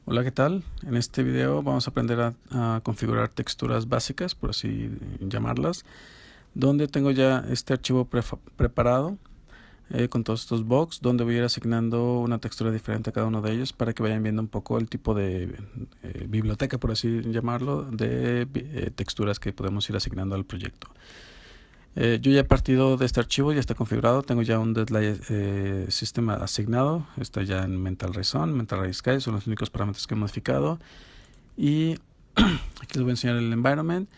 Hola, ¿qué tal? En este video vamos a aprender a configurar texturas básicas, por así llamarlas, donde tengo ya este archivo preparado con todos estos box, donde voy a ir asignando una textura diferente a cada uno de ellos para que vayan viendo un poco el tipo de biblioteca, por así llamarlo, de texturas que podemos ir asignando al proyecto. Yo ya he partido de este archivo, ya está configurado, tengo ya un deadline system asignado, está ya en Mental Ray Sun, Mental Ray Sky, son los únicos parámetros que he modificado. Y aquí les voy a enseñar el environment.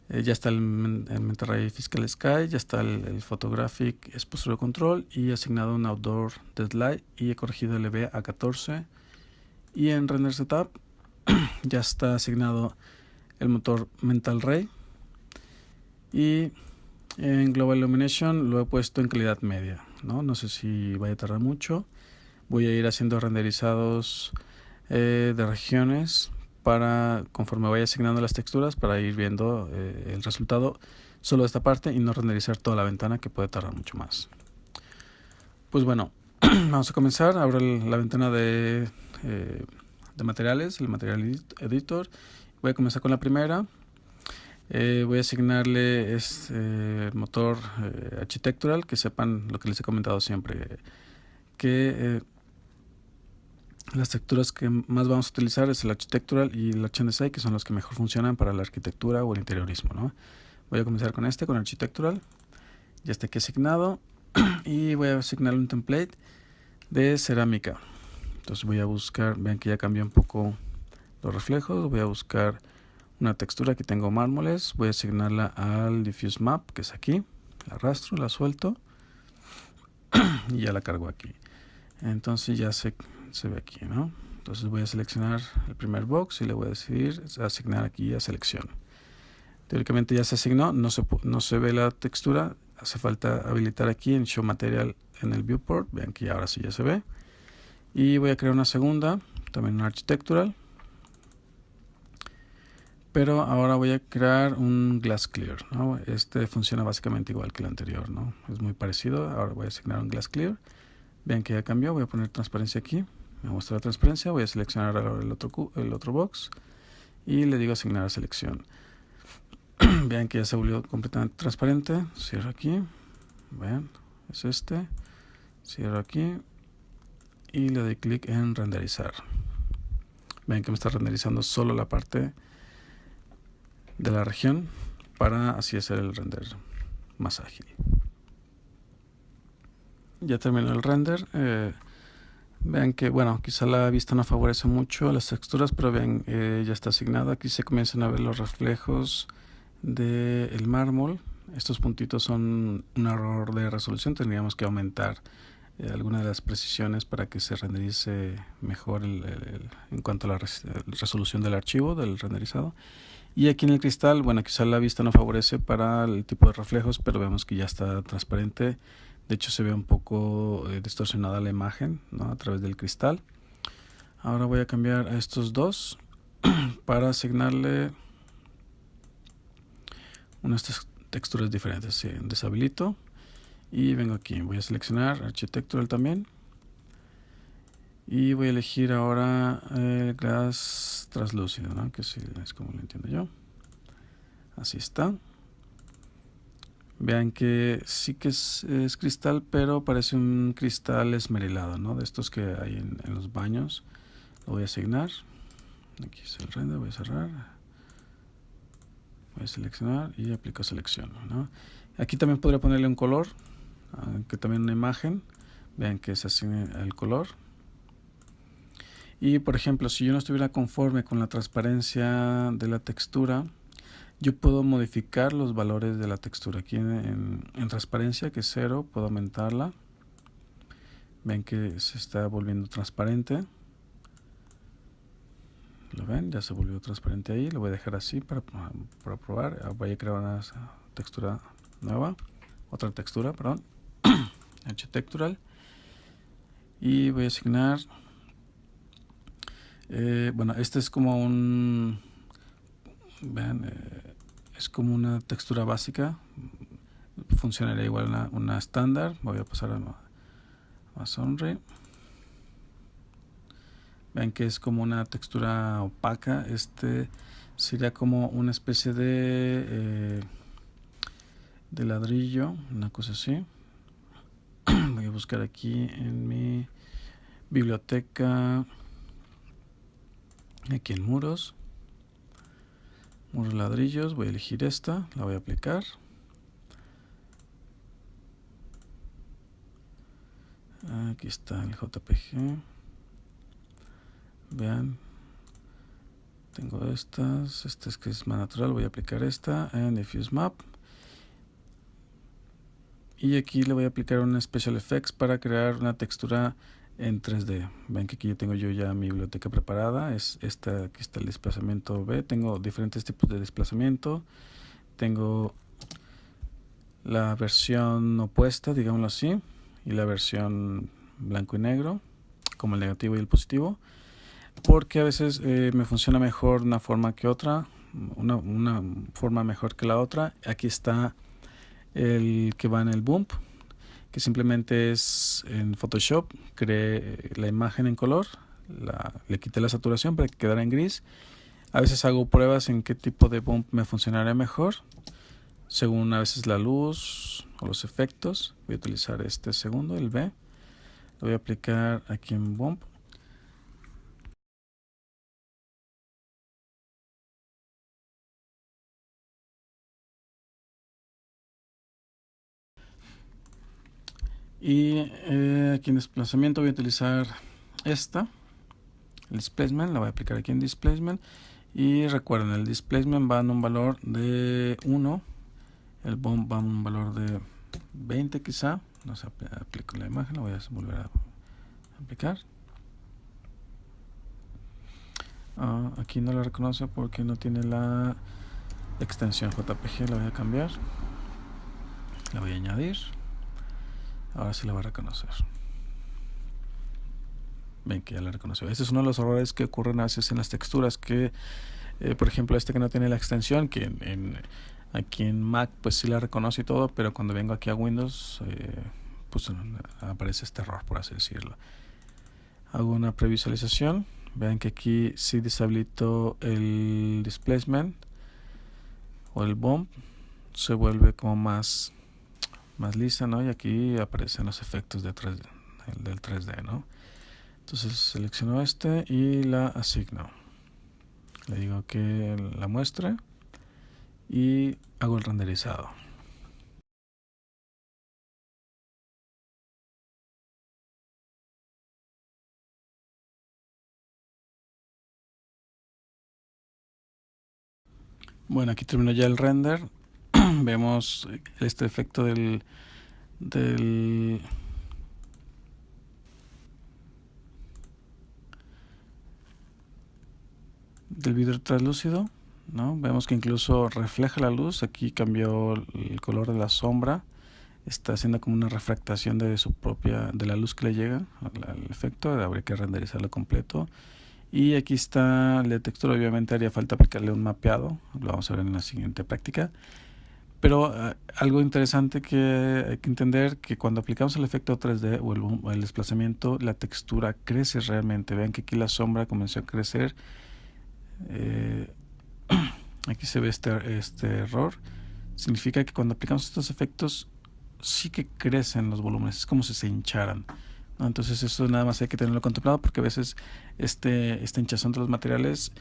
Ya está el Mental Ray Fiscal Sky, ya está el Photographic Exposure Control y he asignado un Outdoor Deadline y he corregido el EV a 14. Y en Render Setup ya está asignado el motor Mental Ray y en Global Illumination lo he puesto en calidad media, no sé si vaya a tardar mucho. Voy a ir haciendo renderizados de regiones para, conforme vaya asignando las texturas, para ir viendo el resultado solo de esta parte y no renderizar toda la ventana, que puede tardar mucho más. Pues bueno, vamos a comenzar. Abro la ventana de materiales, el Material Editor. Voy a comenzar con la primera. Voy a asignarle el motor architectural, que sepan lo que les he comentado siempre, que las texturas que más vamos a utilizar es el architectural y el HNSI, que son los que mejor funcionan para la arquitectura o el interiorismo, ¿no? Voy a comenzar con con architectural. Ya está aquí asignado y voy a asignarle un template de cerámica. Entonces voy a buscar, vean que ya cambió un poco los reflejos. Voy a buscar una textura, aquí tengo mármoles, voy a asignarla al diffuse map, que es aquí. La arrastro, la suelto y ya la cargo aquí. Entonces ya se ve aquí, ¿no? Entonces voy a seleccionar el primer box y le voy a decidir asignar aquí a selección. Teóricamente ya se asignó, no se ve la textura, hace falta habilitar aquí en Show Material en el Viewport. Vean que ahora sí ya se ve. Y voy a crear una segunda, también una architectural. Pero ahora voy a crear un Glass Clear, ¿no? Este funciona básicamente igual que el anterior, ¿no? Es muy parecido. Ahora voy a asignar un Glass Clear. Vean que ya cambió. Voy a poner transparencia aquí. Me muestra la transparencia. Voy a seleccionar ahora el otro box y le digo asignar a selección. Vean que ya se volvió completamente transparente. Cierro aquí. Vean, es este. Cierro aquí y le doy clic en renderizar. Vean que me está renderizando solo la parte de la región para así hacer el render más ágil. Ya terminó el render. Vean que, bueno, quizá la vista no favorece mucho las texturas, pero vean, ya está asignado. Aquí se comienzan a ver los reflejos del mármol. Estos puntitos son un error de resolución. Tendríamos que aumentar alguna de las precisiones para que se renderice mejor en cuanto a la resolución del archivo, del renderizado. Y aquí en el cristal, bueno, quizá la vista no favorece para el tipo de reflejos, pero vemos que ya está transparente. De hecho se ve un poco distorsionada la imagen, ¿no? A través del cristal. Ahora voy a cambiar a estos dos para asignarle unas texturas diferentes. Sí, deshabilito y vengo aquí. Voy a seleccionar Architectural también. Y voy a elegir ahora el Glass translúcido, ¿no? Que sí, es como lo entiendo yo. Así está. Vean que sí que es cristal, pero parece un cristal esmerilado, ¿no? De estos que hay en los baños. Lo voy a asignar. Aquí es el render, voy a cerrar. Voy a seleccionar y aplico selección, ¿no? Aquí también podría ponerle un color, que también una imagen. Vean que se asigne el color. Y por ejemplo, si yo no estuviera conforme con la transparencia de la textura, yo puedo modificar los valores de la textura. Aquí en transparencia, que es 0, puedo aumentarla. Ven que se está volviendo transparente. ¿Lo ven? Ya se volvió transparente ahí. Lo voy a dejar así para probar. Voy a crear una textura nueva. Otra textura, perdón. Architectural. Y voy a asignar... bueno, este es como un... Vean, es como una textura básica. Funcionaría igual una estándar. Voy a pasar a Masonry. Vean que es como una textura opaca. Este sería como una especie de ladrillo, una cosa así. Voy a buscar aquí en mi biblioteca, aquí en muros ladrillos. Voy a elegir esta, la voy a aplicar. Aquí está el JPG. Vean, tengo estas. Esta es que es más natural. Voy a aplicar esta en Diffuse Map. Y aquí le voy a aplicar un Special Effects para crear una textura en 3D. Ven que aquí yo tengo ya mi biblioteca preparada. Es esta, aquí está el desplazamiento B. Tengo diferentes tipos de desplazamiento. Tengo la versión opuesta, digámoslo así, y la versión blanco y negro, como el negativo y el positivo, porque a veces me funciona mejor una forma que otra, una forma mejor que la otra. Aquí está el que va en el bump, que simplemente es en Photoshop, creé la imagen en color, le quité la saturación para que quedara en gris. A veces hago pruebas en qué tipo de bump me funcionaría mejor, según a veces la luz o los efectos. Voy a utilizar este segundo, el B. Lo voy a aplicar aquí en bump. Y aquí en desplazamiento voy a utilizar esta, el displacement, la voy a aplicar aquí en displacement. Y recuerden, el displacement va en un valor de 1, el bump va en un valor de 20 quizá. No se aplico la imagen, la voy a volver a aplicar. Aquí no la reconoce porque no tiene la extensión JPG. La voy a cambiar, la voy a añadir. Ahora sí la va a reconocer. Ven que ya la reconoció. Este es uno de los errores que ocurren a veces en las texturas, que por ejemplo este que no tiene la extensión, que aquí en Mac pues sí la reconoce y todo, pero cuando vengo aquí a Windows pues aparece este error, por así decirlo. Hago una previsualización. Vean que aquí sí deshabilito el displacement o el bump, se vuelve como más lisa, ¿no? Y aquí aparecen los efectos del 3D, ¿no? Entonces selecciono este y la asigno. Le digo que la muestre y hago el renderizado. Bueno, aquí terminó ya el render. Vemos este efecto del vidrio translúcido, ¿no? Vemos que incluso refleja la luz. Aquí cambió el color de la sombra. Está haciendo como una refractación de la luz que le llega al efecto. Habría que renderizarlo completo. Y aquí está la textura. Obviamente haría falta aplicarle un mapeado. Lo vamos a ver en la siguiente práctica. Pero algo interesante que hay que entender, que cuando aplicamos el efecto 3D o el desplazamiento, la textura crece realmente. Vean que aquí la sombra comenzó a crecer. Aquí se ve este error. Significa que cuando aplicamos estos efectos sí que crecen los volúmenes, es como si se hincharan, ¿no? Entonces eso nada más hay que tenerlo contemplado, porque a veces esta hinchazón de los materiales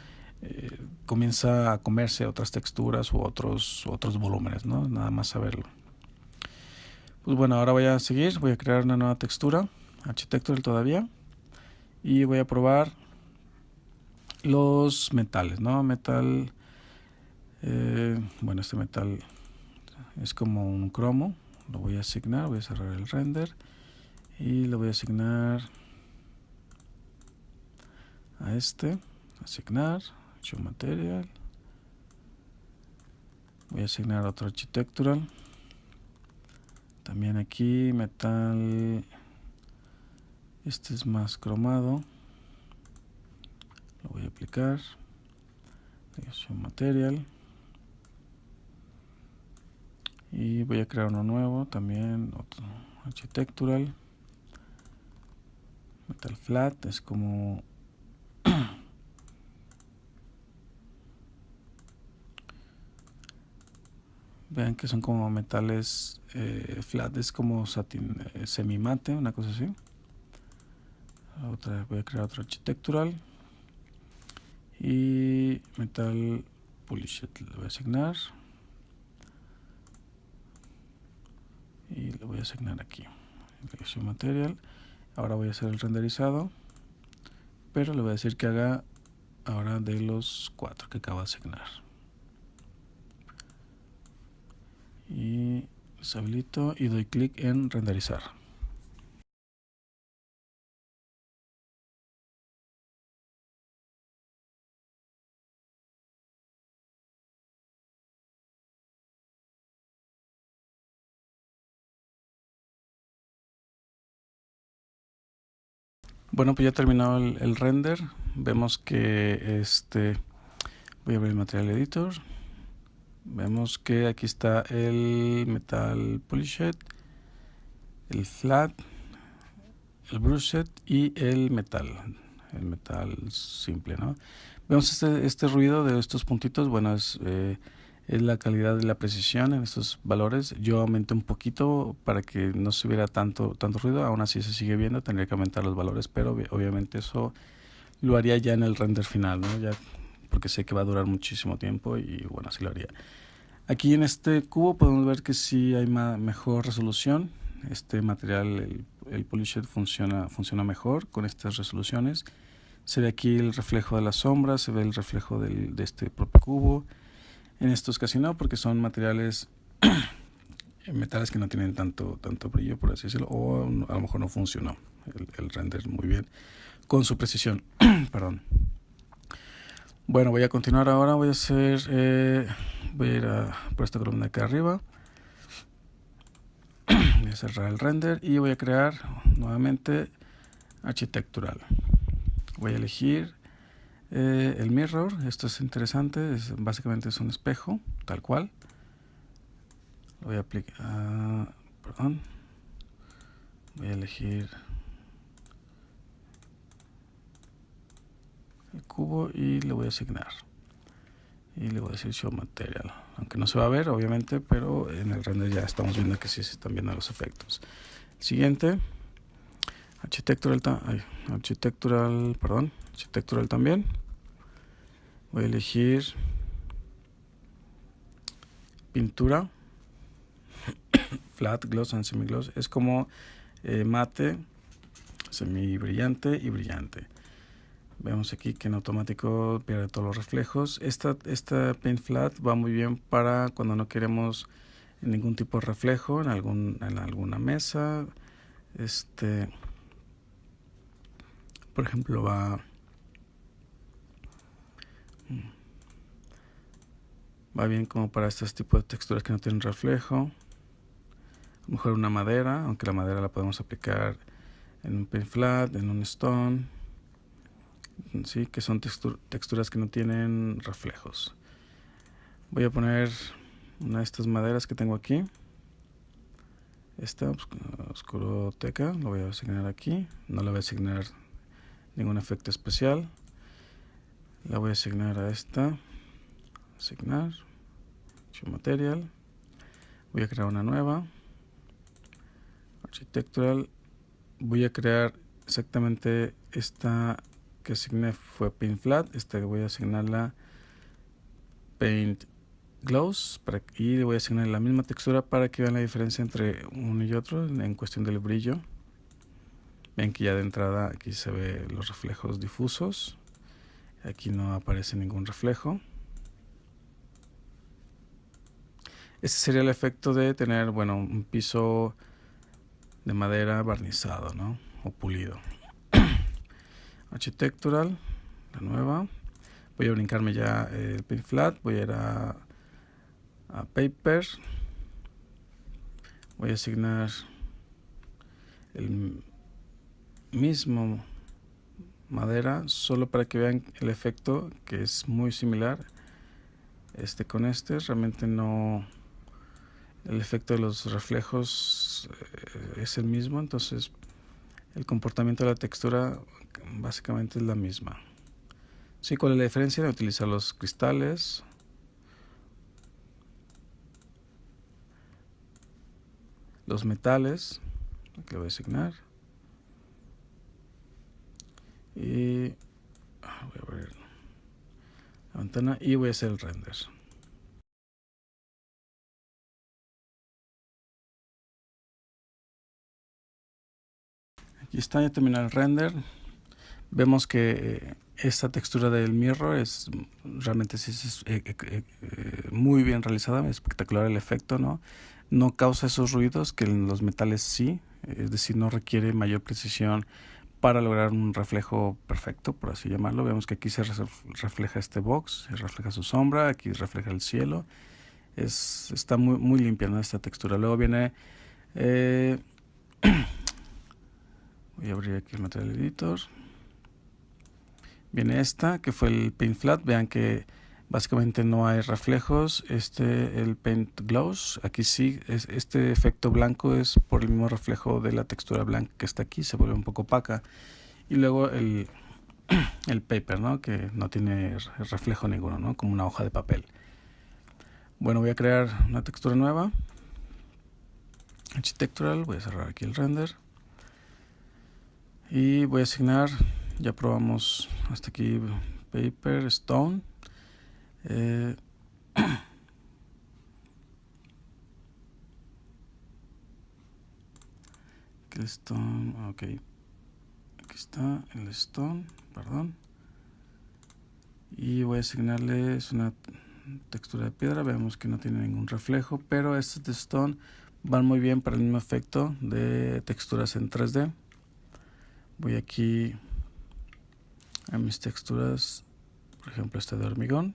comienza a comerse otras texturas u otros volúmenes, ¿no? Nada más saberlo. Pues bueno, ahora voy a seguir, voy a crear una nueva textura, Architectural todavía, y voy a probar los metales, ¿no? Metal, bueno, este metal es como un cromo. Lo voy a asignar, voy a cerrar el render y lo voy a asignar a asignar, show material. Voy a asignar otro architectural. También aquí metal, este es más cromado. Lo voy a aplicar. Show material. Y voy a crear uno nuevo, también otro architectural. Metal flat, es como Vean que son como metales flat, es como satín semimate, una cosa así. Otra vez voy a crear otro architectural. Y metal polished lo voy a asignar. Y lo voy a asignar aquí. Integration material. Ahora voy a hacer el renderizado. Pero le voy a decir que haga ahora de los 4 que acabo de asignar. Y deshabilito y doy clic en renderizar. Bueno, pues ya terminado el render. Vemos que voy a abrir el Material Editor. Vemos que aquí está el Metal Polished, el Flat, el Brushed y el metal simple, ¿no? Vemos este ruido de estos puntitos. Bueno, es la calidad de la precisión en estos valores. Yo aumenté un poquito para que no se viera tanto ruido. Aún así se sigue viendo, tendría que aumentar los valores, pero obviamente eso lo haría ya en el render final, ¿no? Ya, porque sé que va a durar muchísimo tiempo y bueno, así lo haría. Aquí en este cubo podemos ver que sí hay mejor resolución. Este material, el Polished, funciona mejor con estas resoluciones. Se ve aquí el reflejo de la sombra, se ve el reflejo de este propio cubo. En estos casi no, porque son materiales metales que no tienen tanto brillo, por así decirlo, o a lo mejor no funcionó el render muy bien con su precisión. Perdón. Bueno, voy a continuar ahora. Voy a ir por esta columna de acá arriba. Voy a cerrar el render y voy a crear nuevamente architectural. Voy a elegir el mirror. Esto es interesante, básicamente es un espejo, tal cual. Voy a aplicar, voy a elegir el cubo y le voy a asignar. Y le voy a decir Show Material. Aunque no se va a ver, obviamente, pero en el render ya estamos viendo que sí se están viendo los efectos. Siguiente, architectural también. Voy a elegir pintura, flat, gloss and semi gloss. Es como mate, semi brillante y brillante. Vemos aquí que en automático pierde todos los reflejos. Esta Paint Flat va muy bien para cuando no queremos ningún tipo de reflejo en alguna mesa. Por ejemplo, va bien como para este tipo de texturas que no tienen reflejo. A lo mejor una madera, aunque la madera la podemos aplicar en un Paint Flat, en un Stone. Sí, que son texturas que no tienen reflejos. Voy a poner una de estas maderas que tengo aquí. Esta oscuroteca, lo voy a asignar aquí. No le voy a asignar ningún efecto especial. La voy a asignar a esta. Asignar. Show Material. Voy a crear una nueva. Architectural. Voy a crear exactamente esta que asigné fue Paint Flat. Esta voy a asignarla Paint Gloss y le voy a asignar la misma textura para que vean la diferencia entre uno y otro en cuestión del brillo. Ven que ya de entrada aquí se ve los reflejos difusos. Aquí no aparece ningún reflejo. Este sería el efecto de tener, bueno, un piso de madera barnizado, ¿no? O pulido. Architectural, la nueva. Voy a brincarme ya el Paint Flat. Voy a ir a Paper. Voy a asignar el mismo madera, solo para que vean el efecto, que es muy similar con realmente no, el efecto de los reflejos es el mismo, entonces el comportamiento de la textura básicamente es la misma. Sí, ¿cuál es la diferencia de utilizar los cristales? Los metales, aquí le voy a asignar. Y voy a abrir la ventana y voy a hacer el render. Aquí está, ya terminó el render. Vemos que esta textura del mirror es realmente muy bien realizada, espectacular el efecto, ¿no? No causa esos ruidos que en los metales sí, es decir, no requiere mayor precisión para lograr un reflejo perfecto, por así llamarlo. Vemos que aquí se refleja este box, se refleja su sombra, aquí refleja el cielo. Está muy limpia, ¿no?, esta textura. Luego viene... voy a abrir aquí el Material Editor. Viene esta, que fue el Paint Flat. Vean que básicamente no hay reflejos. El Paint Gloss, aquí sí, este efecto blanco es por el mismo reflejo de la textura blanca que está aquí, se vuelve un poco opaca. Y luego el paper, ¿no?, que no tiene reflejo ninguno, ¿no?, como una hoja de papel. Bueno, voy a crear una textura nueva. Architectural, voy a cerrar aquí el render. Y voy a asignar, ya probamos hasta aquí, Paper, Stone. El Stone, ok. Aquí está el Stone, perdón. Y voy a asignarles una textura de piedra. Vemos que no tiene ningún reflejo, pero estos de Stone van muy bien para el mismo efecto de texturas en 3D. Voy aquí a mis texturas, por ejemplo esta de hormigón.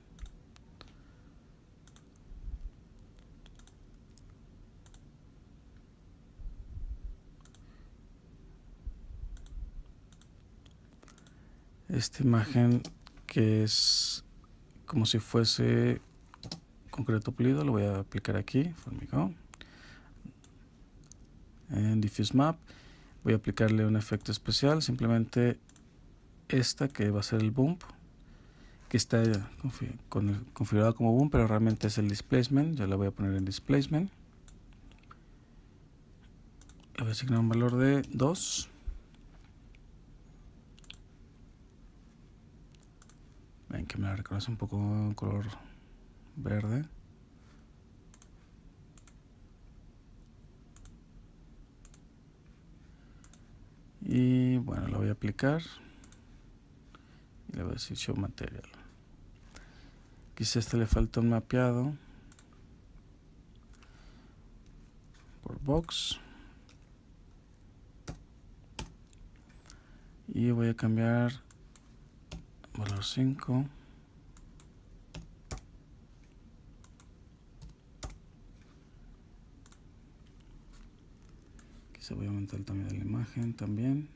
Esta imagen que es como si fuese concreto pulido, lo voy a aplicar aquí, hormigón. En Diffuse Map voy a aplicarle un efecto especial, simplemente esta que va a ser el bump, que está configurado como boom, pero realmente es el displacement. Ya la voy a poner en displacement. Le voy a asignar un valor de 2. Ven que me la reconoce un poco en color verde. Y bueno, la voy a aplicar. Y le voy a decir Show Material. Quizá a este le falta un mapeado por box. Y voy a cambiar valor 5. Quizá voy a aumentar el tamaño de la imagen también.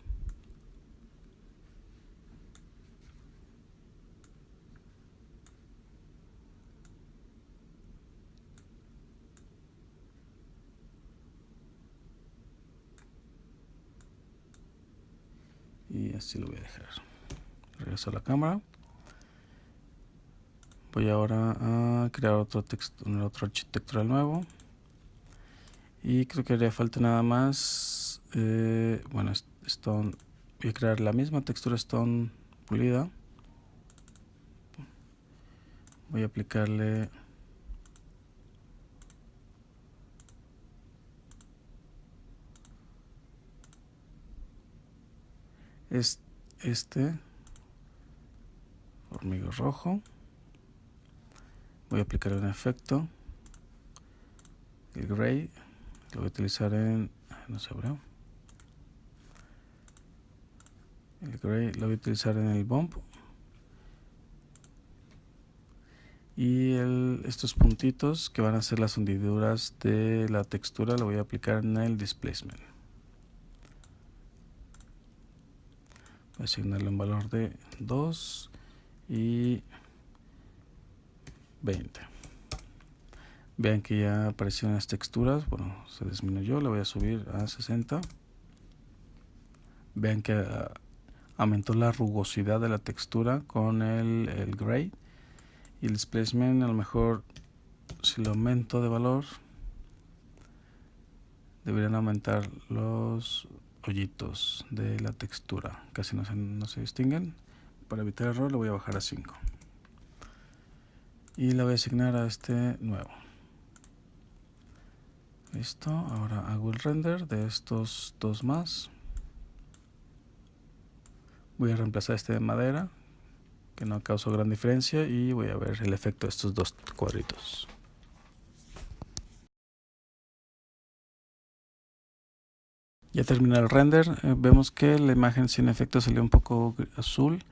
Y así lo voy a dejar. Regreso a la cámara. Voy ahora a crear otro architectural nuevo. Y creo que haría falta nada más. Bueno, Stone. Voy a crear la misma textura Stone pulida. Voy a aplicarle este hormigón rojo. Voy a aplicar un efecto, el gray. Lo voy a utilizar en... no se abrió. El gray lo voy a utilizar en el bump. Y estos puntitos que van a ser las hundiduras de la textura lo voy a aplicar en el displacement. Voy a asignarle un valor de 2 y 20. Vean que ya aparecieron las texturas. Bueno, se disminuyó, la voy a subir a 60. Vean que aumentó la rugosidad de la textura con el grade. Y el displacement, a lo mejor si lo aumento de valor, deberían aumentar los hoyitos de la textura. Casi no se distinguen. Para evitar error lo voy a bajar a 5. Y le voy a asignar a este nuevo. Listo, ahora hago el render de estos dos más. Voy a reemplazar este de madera, que no causó gran diferencia, y voy a ver el efecto de estos dos cuadritos. Ya terminé el render, vemos que la imagen sin efecto salió un poco azul,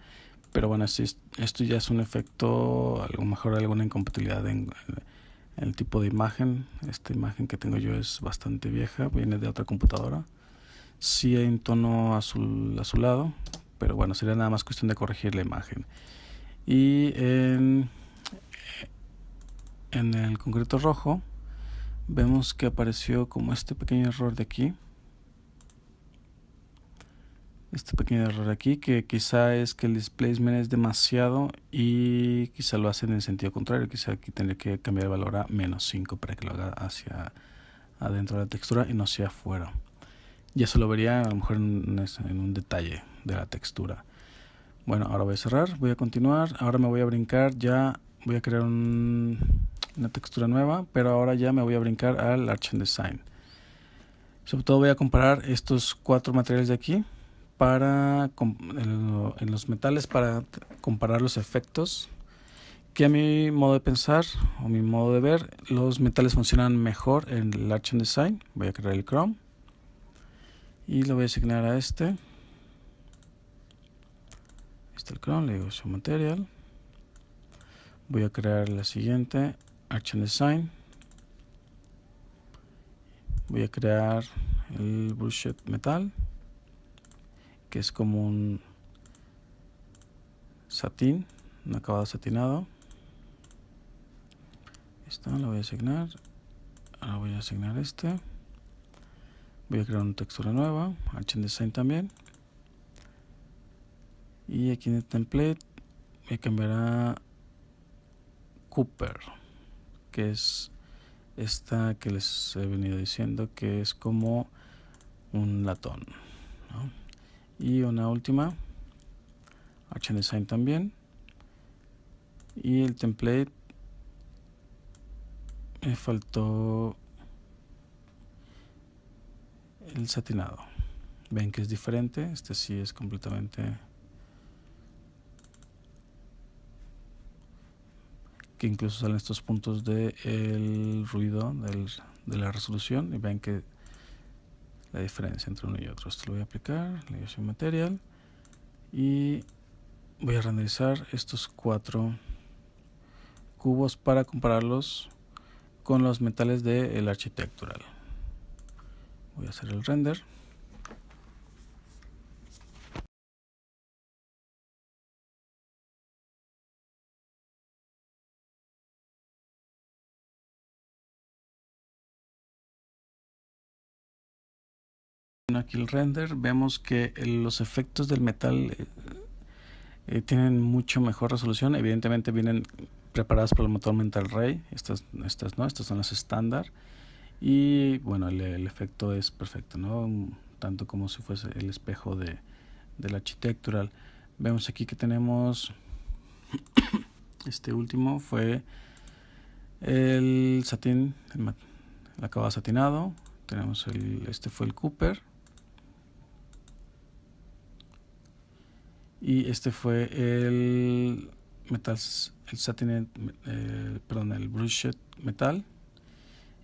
pero bueno, esto ya es un efecto, a lo mejor alguna incompatibilidad en el tipo de imagen. Esta imagen que tengo yo es bastante vieja, viene de otra computadora. Sí hay un tono azulado, pero bueno, sería nada más cuestión de corregir la imagen. Y en el concreto rojo vemos que apareció como este pequeño error de aquí. Este pequeño error aquí, que quizá es que el displacement es demasiado y quizá lo hacen en el sentido contrario. Quizá aquí tendría que cambiar el valor a -5 para que lo haga hacia adentro de la textura y no hacia afuera. Ya se lo vería a lo mejor en un detalle de la textura. Bueno, ahora voy a cerrar, voy a continuar. Ahora me voy a brincar, ya voy a crear una textura nueva, pero ahora ya me voy a brincar al Arch Design. Sobre todo voy a comparar estos 4 materiales de aquí en los metales, para comparar los efectos, que a mi modo de pensar o mi modo de ver, los metales funcionan mejor en el Arch Design. Voy a crear el Chrome y lo voy a asignar a este. El Chrome, le digo Show Material. Voy a crear la siguiente, Arch Design. Voy a crear el Brushed Metal, que es como un satín, un acabado satinado. Esto lo voy a asignar. Ahora voy a asignar este. Voy a crear una textura nueva, Arch Design también. Y aquí en el template voy a cambiar a Cooper, que es esta que les he venido diciendo, que es como un latón, ¿no? Y una última, Arch Design también. Y el template, me faltó el satinado. Ven que es diferente, este sí es completamente, que incluso salen estos puntos del ruido de la resolución, y ven que la diferencia entre uno y otro. Esto lo voy a aplicar, Legacy Material, y voy a renderizar estos 4 cubos para compararlos con los metales del Architectural. Voy a hacer el render. Aquí el render, vemos que los efectos del metal tienen mucho mejor resolución. Evidentemente vienen preparadas por el motor Mental Ray. Estas no, estas son las estándar. Y bueno, el efecto es perfecto, ¿no? Tanto como si fuese el espejo del Architectural. Vemos aquí que tenemos este último fue el satín, el acabado satinado. Tenemos este fue el Cooper. Y este fue el metal, el satin, perdón, el brushed metal.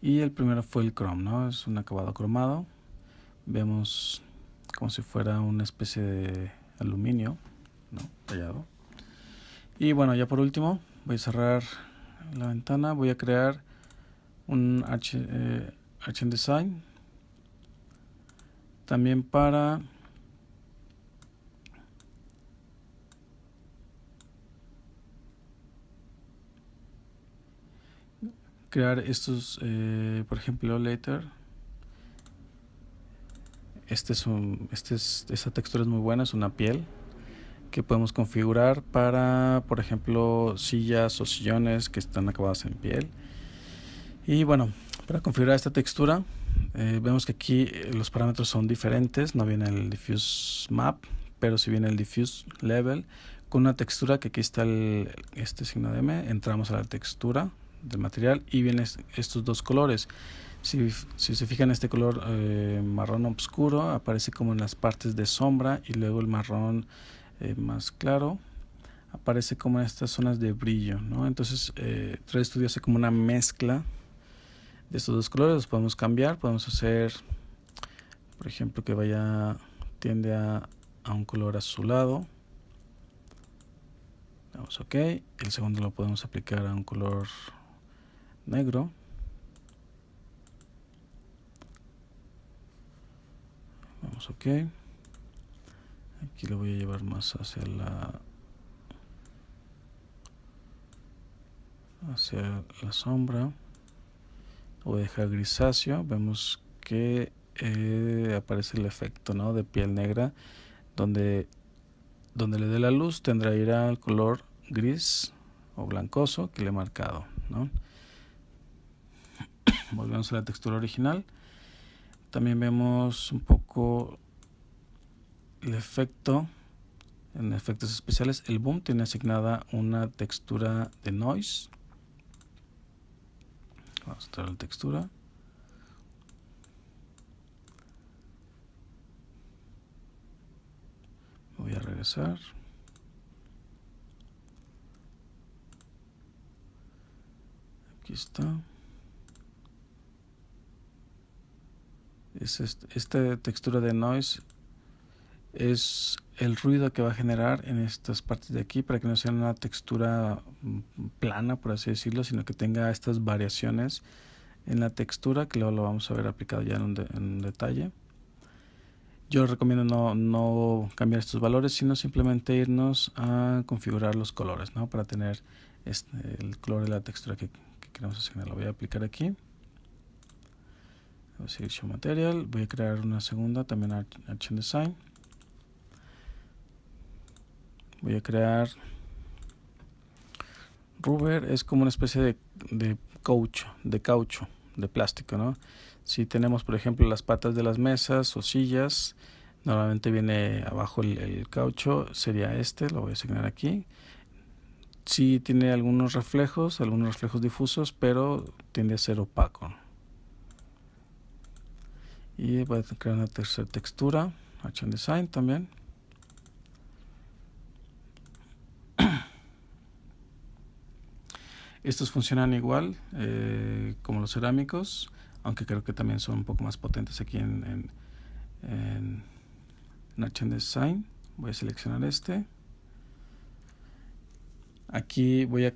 Y el primero fue el chrome, ¿no? Es un acabado cromado. Vemos como si fuera una especie de aluminio, ¿no? Tallado. Y bueno, ya por último, voy a cerrar la ventana. Voy a crear un Arch Design. También para crear estos, por ejemplo, later. Esta textura es muy buena, es una piel. que podemos configurar para, por ejemplo, sillas o sillones que están acabados en piel. Y bueno, para configurar esta textura, vemos que aquí los parámetros son diferentes, no viene el diffuse map, pero sí viene el diffuse level con una textura que aquí está este signo de M. Entramos a la textura del material y vienen estos dos colores. Si se fijan, este color marrón oscuro aparece como en las partes de sombra, y luego el marrón más claro aparece como en estas zonas de brillo, ¿no? Entonces 3D Studio hace como una mezcla de estos dos colores. Los podemos cambiar, podemos hacer, por ejemplo, que tiende a un color azulado. Damos OK. El segundo lo podemos aplicar a un color negro. Vamos OK. Aquí lo voy a llevar más hacia la sombra. Lo voy a dejar grisáceo. Vemos que aparece el efecto, ¿no?, de piel negra, donde le dé la luz tendrá que ir al color gris o blancoso que le he marcado, ¿no? Volvemos a la textura original. También vemos un poco el efecto. En efectos especiales, el boom tiene asignada una textura de noise. Vamos a traer la textura. Voy a regresar. Aquí está. Esta textura de noise es el ruido que va a generar en estas partes de aquí, para que no sea una textura plana, por así decirlo, sino que tenga estas variaciones en la textura, que luego lo vamos a ver aplicado ya en un detalle. Yo recomiendo no cambiar estos valores, sino simplemente irnos a configurar los colores, ¿no?, para tener el color de la textura que queremos asignar. Lo voy a aplicar aquí. Voy a decir Show Material. Voy a crear una segunda, también Arch Design. Voy a crear rubber. Es como una especie de caucho, de plástico, ¿no? Si tenemos, por ejemplo, las patas de las mesas o sillas, normalmente viene abajo el caucho, sería lo voy a asignar aquí. Sí tiene algunos reflejos difusos, pero tiende a ser opaco. Y voy a crear una tercera textura, Arch Design también. Estos funcionan igual como los cerámicos, aunque creo que también son un poco más potentes aquí en Arch Design. Voy a seleccionar Aquí voy a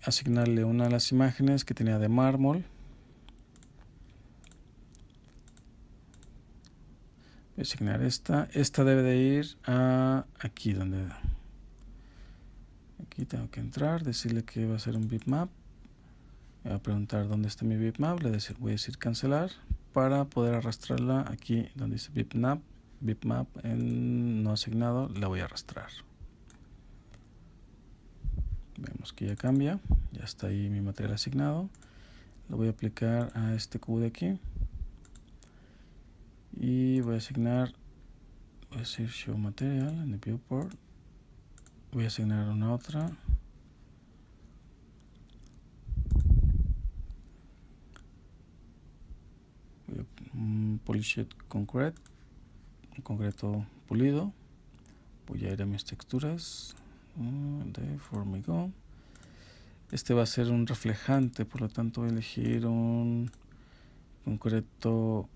asignarle una de las imágenes que tenía de mármol. Voy a asignar esta. Esta debe de ir a aquí donde... Aquí tengo que entrar, decirle que va a ser un bitmap. Me va a preguntar dónde está mi bitmap. Voy a decir cancelar para poder arrastrarla aquí donde dice bitmap en no asignado. La voy a arrastrar. Vemos que ya cambia. Ya está ahí mi material asignado. Lo voy a aplicar a este cubo de aquí. Y voy a asignar, voy a decir Show Material en el Viewport. Voy a asignar una otra. Polished Concrete, un concreto pulido. Voy a ir a mis texturas de formigón. Este va a ser un reflejante, por lo tanto voy a elegir un concreto.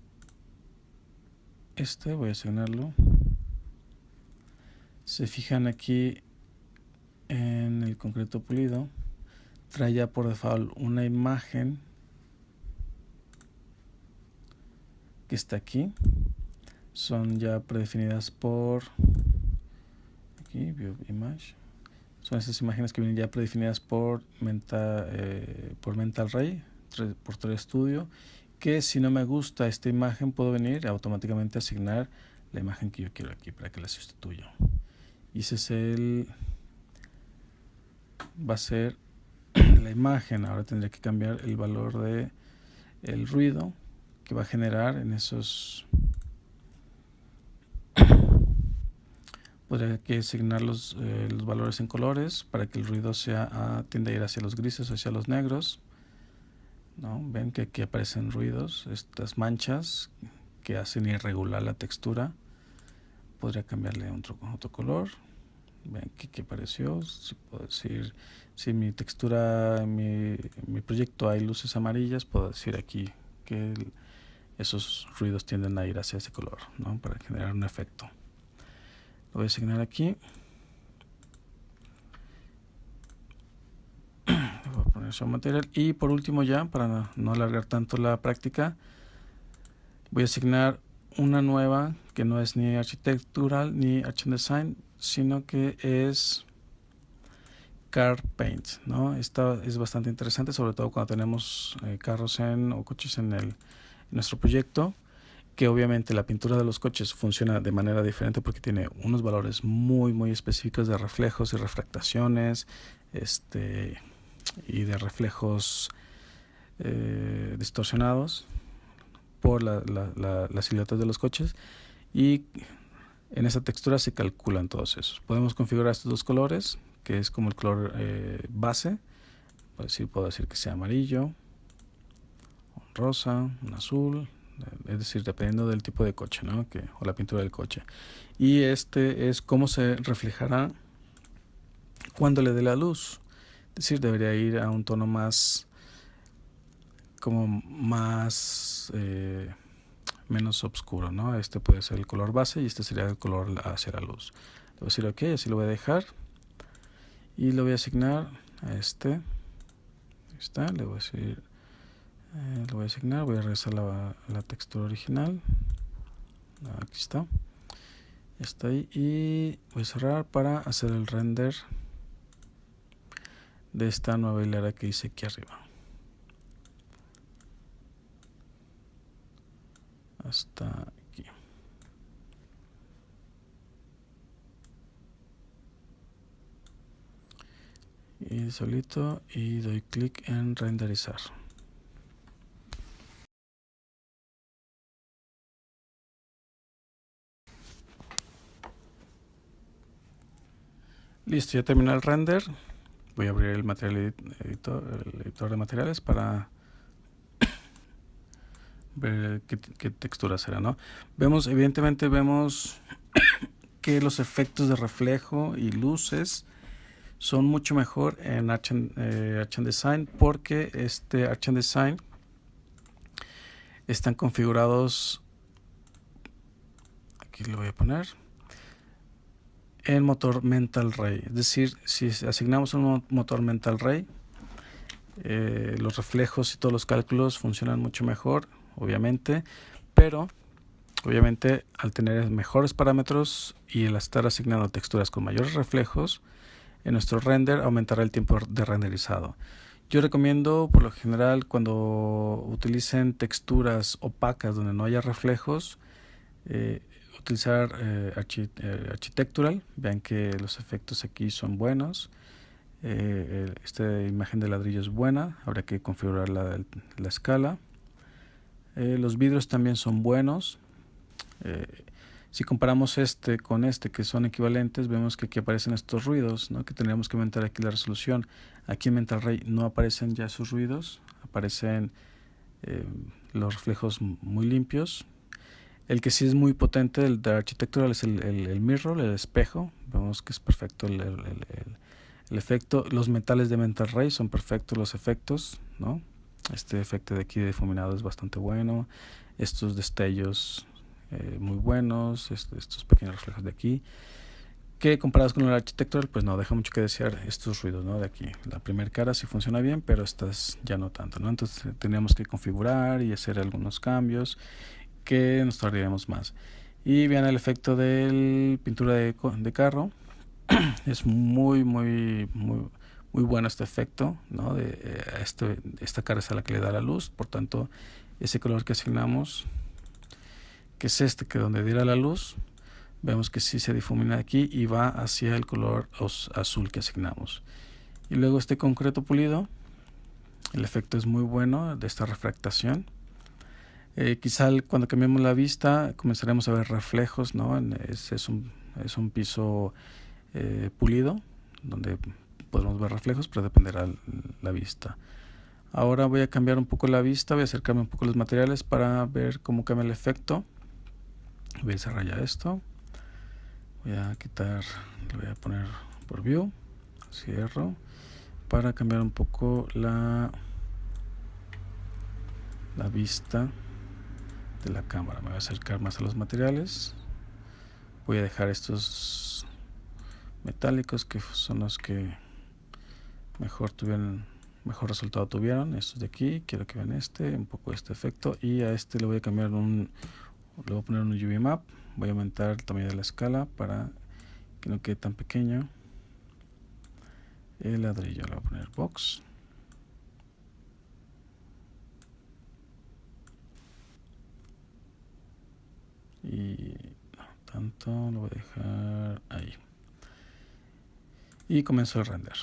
Voy a asignarlo. Se fijan aquí en el concreto pulido, trae ya por default una imagen que está aquí. Son ya predefinidas por aquí, View Image. Son estas imágenes que vienen ya predefinidas por Mental Ray, por 3D Studio, que si no me gusta esta imagen puedo venir automáticamente a asignar la imagen que yo quiero aquí para que la sustituya. y ese es va a ser la imagen. Ahora tendría que cambiar el valor de el ruido que va a generar en esos. Podría que asignar los valores en colores para que el ruido tienda a ir hacia los grises o hacia los negros, ¿no? Ven que aquí aparecen ruidos, estas manchas que hacen irregular la textura. Podría cambiarle otro color. Ven que apareció. Si puedo decir, si mi textura, mi proyecto hay luces amarillas, puedo decir aquí que esos ruidos tienden a ir hacia ese color, ¿no? Para generar un efecto. Lo voy a asignar aquí. Le voy a poner Show Material. Y por último, ya para no alargar tanto la práctica, voy a asignar una nueva que no es ni Architectural ni Art and Design, sino que es Car Paint, ¿no? Esta es bastante interesante, sobre todo cuando tenemos carros o coches en nuestro proyecto, que obviamente la pintura de los coches funciona de manera diferente porque tiene unos valores muy específicos de reflejos y refractaciones, y de reflejos distorsionados por las siluetas de los coches, y en esa textura se calculan todos esos. Podemos configurar estos dos colores, que es como el color base. Puedo decir que sea amarillo, un rosa, un azul, es decir, dependiendo del tipo de coche, ¿no? O la pintura del coche. Y este es cómo se reflejará cuando le dé la luz. Es decir, debería ir a un tono más menos oscuro, ¿no? Este puede ser el color base y este sería el color hacia la luz. Le voy a decir ok, así lo voy a dejar y lo voy a asignar a este. Ahí está, le voy a decir, lo voy a asignar, voy a regresar la textura original. Aquí está. Está ahí y voy a cerrar para hacer el render de esta nueva hilera que hice aquí arriba. Hasta aquí. Y solito, y doy clic en renderizar. Listo, ya terminó el render. Voy a abrir el material editor, el editor de materiales para ver qué textura será, ¿no? Evidentemente vemos que los efectos de reflejo y luces son mucho mejor en Art and Design, porque Art and Design están configurados, aquí lo voy a poner, en motor Mental Ray. Es decir, si asignamos un motor Mental Ray, los reflejos y todos los cálculos funcionan mucho mejor, obviamente, pero obviamente al tener mejores parámetros y al estar asignando texturas con mayores reflejos, en nuestro render aumentará el tiempo de renderizado. Yo recomiendo, por lo general, cuando utilicen texturas opacas donde no haya reflejos, utilizar Architectural. Vean que los efectos aquí son buenos. Esta imagen de ladrillo es buena, habrá que configurar la escala. Los vidrios también son buenos. Si comparamos con que son equivalentes, vemos que aquí aparecen estos ruidos, ¿no? Que tendríamos que aumentar aquí la resolución. Aquí en Mental Ray no aparecen ya esos ruidos, aparecen los reflejos muy limpios. El que sí es muy potente, el de Architectural, es el mirror, el espejo. Vemos que es perfecto el efecto. Los metales de Mental Ray son perfectos los efectos, ¿no? Este efecto de aquí de difuminado es bastante bueno. Estos destellos muy buenos, estos pequeños reflejos de aquí, que comparados con el Architectural, pues no, deja mucho que desear estos ruidos, ¿no? De aquí. La primera cara sí funciona bien, pero estas ya no tanto, ¿no? Entonces tendríamos que configurar y hacer algunos cambios que nos tardaríamos más. Y vean el efecto de pintura de carro. Es muy bueno este efecto, ¿no? Esta cara es a la que le da la luz, por tanto ese color que asignamos, que es que donde diera la luz, vemos que sí se difumina aquí y va hacia el color azul que asignamos. Y luego este concreto pulido, el efecto es muy bueno de esta refractación. Quizá cuando cambiemos la vista comenzaremos a ver reflejos, ¿no? Es un piso pulido donde podemos ver reflejos, pero dependerá la vista. Ahora voy a cambiar un poco la vista, voy a acercarme un poco a los materiales para ver cómo cambia el efecto. Voy a cerrar ya esto, voy a quitar, lo voy a poner por view, cierro, para cambiar un poco la vista de la cámara. Me voy a acercar más a los materiales, voy a dejar estos metálicos que son los que mejor resultado tuvieron. Estos de aquí, quiero que vean un poco este efecto, y a este le voy a cambiar le voy a poner un UV map, voy a aumentar el tamaño de la escala para que no quede tan pequeño. El ladrillo le voy a poner box. Y no tanto, lo voy a dejar ahí. Y comienzo el render.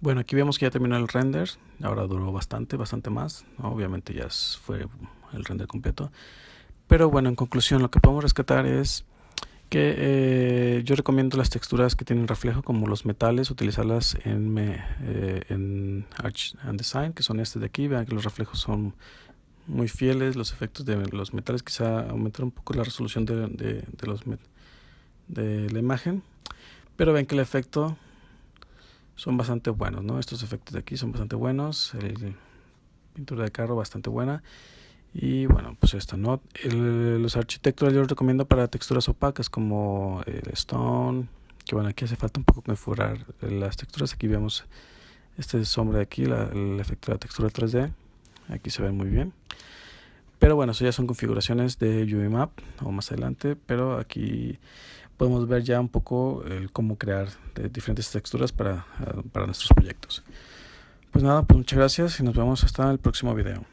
Bueno, aquí vemos que ya terminó el render. Ahora duró bastante más, ¿no? Obviamente ya fue el render completo. Pero bueno, en conclusión, lo que podemos rescatar es que yo recomiendo las texturas que tienen reflejo, como los metales, utilizarlas en Arch and Design, que son de aquí. Vean que los reflejos son muy fieles. Los efectos de los metales quizá aumentar un poco la resolución de la imagen, pero ven que el efecto son bastante buenos, ¿no? Estos efectos de aquí son bastante buenos. Pintura de carro bastante buena. Y bueno, pues esto, ¿no? Los architecturas yo los recomiendo para texturas opacas como el Stone, que bueno, aquí hace falta un poco configurar las texturas. Aquí vemos sombra de aquí, el efecto de la textura 3D. Aquí se ve muy bien. Pero bueno, eso ya son configuraciones de UV Map o más adelante, pero aquí podemos ver ya un poco cómo crear diferentes texturas para nuestros proyectos. Pues nada, pues muchas gracias y nos vemos hasta el próximo video.